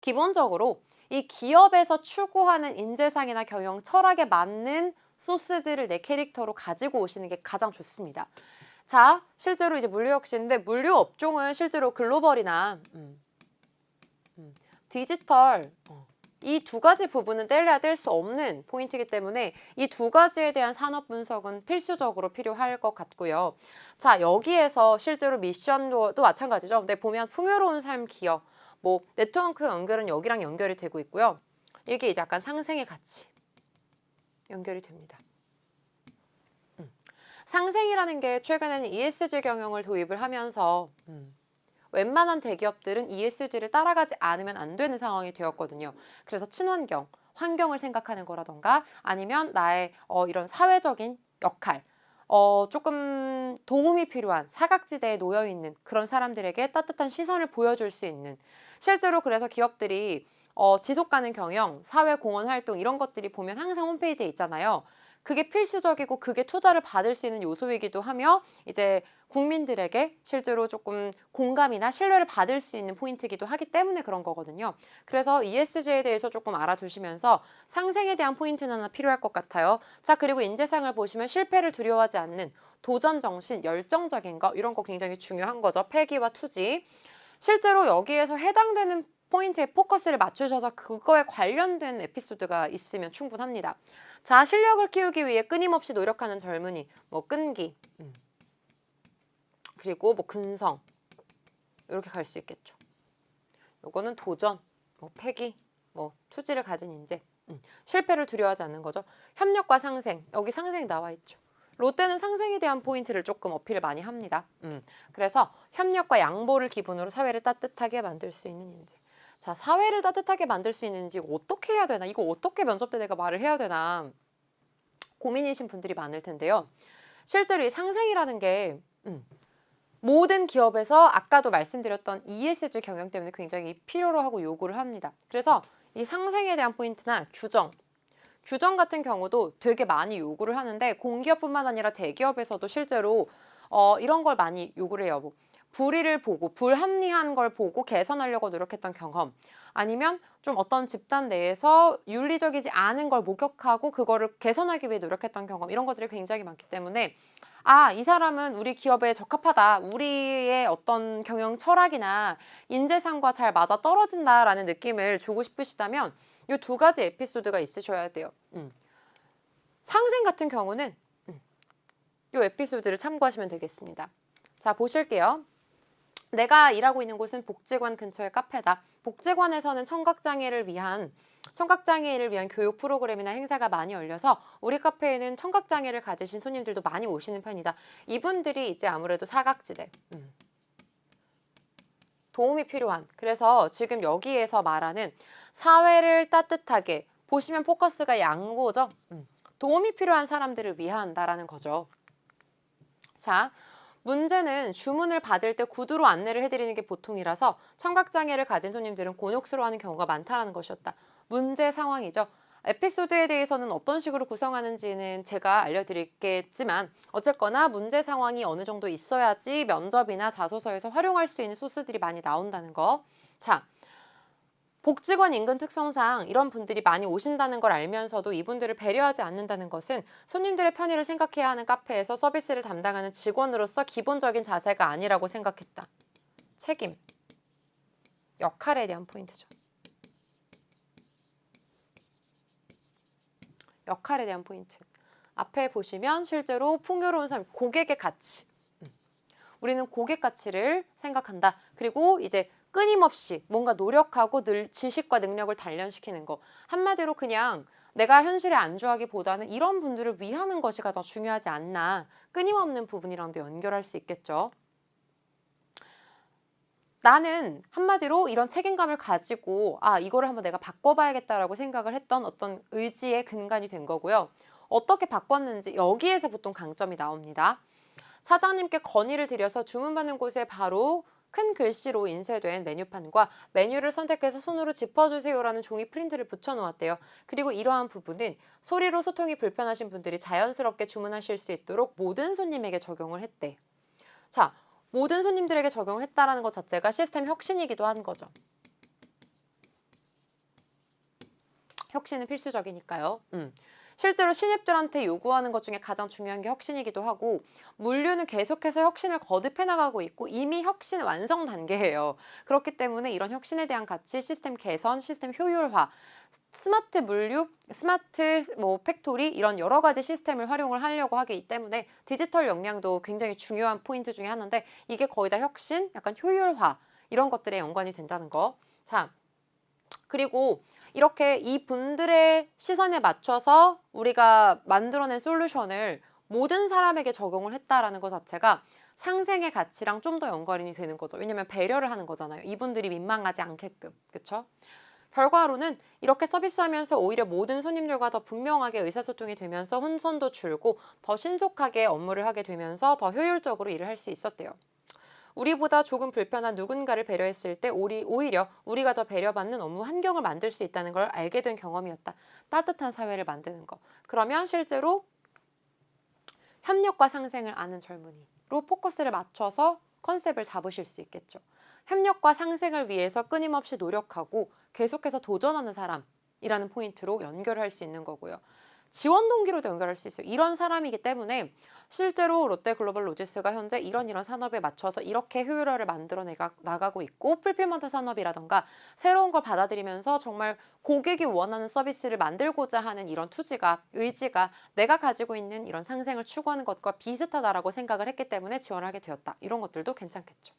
기본적으로 이 기업에서 추구하는 인재상이나 경영 철학에 맞는 소스들을 내 캐릭터로 가지고 오시는 게 가장 좋습니다. 자, 실제로 이제 물류 혁신인데 물류 업종은 실제로 글로벌이나 디지털 이 두 가지 부분은 뗄래야 뗄 수 없는 포인트이기 때문에 이 두 가지에 대한 산업 분석은 필수적으로 필요할 것 같고요. 자, 여기에서 실제로 미션도 또 마찬가지죠. 근데 보면 풍요로운 삶 기업, 뭐 네트워크 연결은 여기랑 연결이 되고 있고요. 이게 이제 약간 상생의 가치 연결이 됩니다. 상생이라는 게 최근에는 ESG 경영을 도입을 하면서 웬만한 대기업들은 ESG를 따라가지 않으면 안 되는 상황이 되었거든요. 그래서 친환경, 환경을 생각하는 거라던가 아니면 나의 이런 사회적인 역할, 조금 도움이 필요한 사각지대에 놓여 있는 그런 사람들에게 따뜻한 시선을 보여줄 수 있는 실제로 그래서 기업들이 지속 가능 경영, 사회 공헌 활동 이런 것들이 보면 항상 홈페이지에 있잖아요. 그게 필수적이고 그게 투자를 받을 수 있는 요소이기도 하며 이제 국민들에게 실제로 조금 공감이나 신뢰를 받을 수 있는 포인트이기도 하기 때문에 그런 거거든요. 그래서 ESG에 대해서 조금 알아두시면서 상생에 대한 포인트는 하나 필요할 것 같아요. 자, 그리고 인재상을 보시면 실패를 두려워하지 않는 도전 정신, 열정적인 거 이런 거 굉장히 중요한 거죠. 패기와 투지. 실제로 여기에서 해당되는 포인트에 포커스를 맞추셔서 그거에 관련된 에피소드가 있으면 충분합니다. 자, 실력을 키우기 위해 끊임없이 노력하는 젊은이, 뭐 끈기, 그리고 뭐 근성 이렇게 갈 수 있겠죠. 요거는 도전, 뭐 패기, 뭐 투지를 가진 인재, 실패를 두려워하지 않는 거죠. 협력과 상생, 여기 상생이 나와 있죠. 롯데는 상생에 대한 포인트를 조금 어필을 많이 합니다. 그래서 협력과 양보를 기본으로 사회를 따뜻하게 만들 수 있는 인재. 자, 사회를 따뜻하게 만들 수 있는지 어떻게 해야 되나? 이거 어떻게 면접 때 내가 말을 해야 되나? 고민이신 분들이 많을 텐데요. 실제로 이 상생이라는 게 모든 기업에서 아까도 말씀드렸던 ESG 경영 때문에 굉장히 필요로 하고 요구를 합니다. 그래서 이 상생에 대한 포인트나 규정 같은 경우도 되게 많이 요구를 하는데 공기업뿐만 아니라 대기업에서도 실제로 이런 걸 많이 요구를 해요. 뭐 불의를 보고 불합리한 걸 보고 개선하려고 노력했던 경험 아니면 좀 어떤 집단 내에서 윤리적이지 않은 걸 목격하고 그거를 개선하기 위해 노력했던 경험 이런 것들이 굉장히 많기 때문에 아, 이 사람은 우리 기업에 적합하다. 우리의 어떤 경영 철학이나 인재상과 잘 맞아 떨어진다라는 느낌을 주고 싶으시다면 이 두 가지 에피소드가 있으셔야 돼요. 상생 같은 경우는 이 에피소드를 참고하시면 되겠습니다. 자, 보실게요. 내가 일하고 있는 곳은 복지관 근처의 카페다. 복지관에서는 청각장애인을 위한 교육 프로그램이나 행사가 많이 열려서 우리 카페에는 청각장애를 가지신 손님들도 많이 오시는 편이다. 이분들이 이제 아무래도 사각지대. 도움이 필요한. 그래서 지금 여기에서 말하는 사회를 따뜻하게 보시면 포커스가 양보죠. 도움이 필요한 사람들을 위한다라는 거죠. 자, 문제는 주문을 받을 때 구두로 안내를 해드리는 게 보통이라서 청각장애를 가진 손님들은 곤욕스러워하는 경우가 많다는 것이었다. 문제 상황이죠. 에피소드에 대해서는 어떤 식으로 구성하는지는 제가 알려드리겠지만 어쨌거나 문제 상황이 어느 정도 있어야지 면접이나 자소서에서 활용할 수 있는 소스들이 많이 나온다는 거. 자, 복지관 인근 특성상 이런 분들이 많이 오신다는 걸 알면서도 이분들을 배려하지 않는다는 것은 손님들의 편의를 생각해야 하는 카페에서 서비스를 담당하는 직원으로서 기본적인 자세가 아니라고 생각했다. 책임, 역할에 대한 포인트죠. 역할에 대한 포인트. 앞에 보시면 실제로 풍요로운 삶, 고객의 가치. 우리는 고객 가치를 생각한다. 그리고 이제 끊임없이 뭔가 노력하고 늘 지식과 능력을 단련시키는 거. 한마디로 그냥 내가 현실에 안주하기보다는 이런 분들을 위하는 것이 가장 중요하지 않나. 끊임없는 부분이랑도 연결할 수 있겠죠. 나는 한마디로 이런 책임감을 가지고 이거를 한번 내가 바꿔봐야겠다라고 생각을 했던 어떤 의지의 근간이 된 거고요. 어떻게 바꿨는지 여기에서 보통 강점이 나옵니다. 사장님께 건의를 드려서 주문받는 곳에 바로 큰 글씨로 인쇄된 메뉴판과 메뉴를 선택해서 손으로 짚어주세요라는 종이 프린트를 붙여놓았대요. 그리고 이러한 부분은 소리로 소통이 불편하신 분들이 자연스럽게 주문하실 수 있도록 모든 손님에게 적용을 했대. 자, 모든 손님들에게 적용을 했다라는 것 자체가 시스템 혁신이기도 한 거죠. 혁신은 필수적이니까요. 실제로 신입들한테 요구하는 것 중에 가장 중요한 게 혁신이기도 하고 물류는 계속해서 혁신을 거듭해 나가고 있고 이미 혁신 완성 단계예요. 그렇기 때문에 이런 혁신에 대한 가치, 시스템 개선, 시스템 효율화, 스마트 물류, 스마트 팩토리 이런 여러 가지 시스템을 활용을 하려고 하기 때문에 디지털 역량도 굉장히 중요한 포인트 중에 하나인데 이게 거의 다 혁신, 약간 효율화 이런 것들에 연관이 된다는 거. 자, 그리고 이렇게 이분들의 시선에 맞춰서 우리가 만들어낸 솔루션을 모든 사람에게 적용을 했다라는 것 자체가 상생의 가치랑 좀 더 연관이 되는 거죠. 왜냐면 배려를 하는 거잖아요. 이분들이 민망하지 않게끔. 그쵸? 결과로는 이렇게 서비스하면서 오히려 모든 손님들과 더 분명하게 의사소통이 되면서 혼선도 줄고 더 신속하게 업무를 하게 되면서 더 효율적으로 일을 할 수 있었대요. 우리보다 조금 불편한 누군가를 배려했을 때 오히려 우리가 더 배려받는 업무 환경을 만들 수 있다는 걸 알게 된 경험이었다. 따뜻한 사회를 만드는 거. 그러면 실제로 협력과 상생을 아는 젊은이로 포커스를 맞춰서 컨셉을 잡으실 수 있겠죠. 협력과 상생을 위해서 끊임없이 노력하고 계속해서 도전하는 사람이라는 포인트로 연결할 수 있는 거고요. 지원 동기로도 연결할 수 있어요. 이런 사람이기 때문에 실제로 롯데글로벌로지스가 현재 이런 산업에 맞춰서 이렇게 효율화를 만들어 나가고 있고 풀필먼트 산업이라던가 새로운 걸 받아들이면서 정말 고객이 원하는 서비스를 만들고자 하는 이런 투지가 의지가 내가 가지고 있는 이런 상생을 추구하는 것과 비슷하다라고 생각을 했기 때문에 지원을 하게 되었다. 이런 것들도 괜찮겠죠.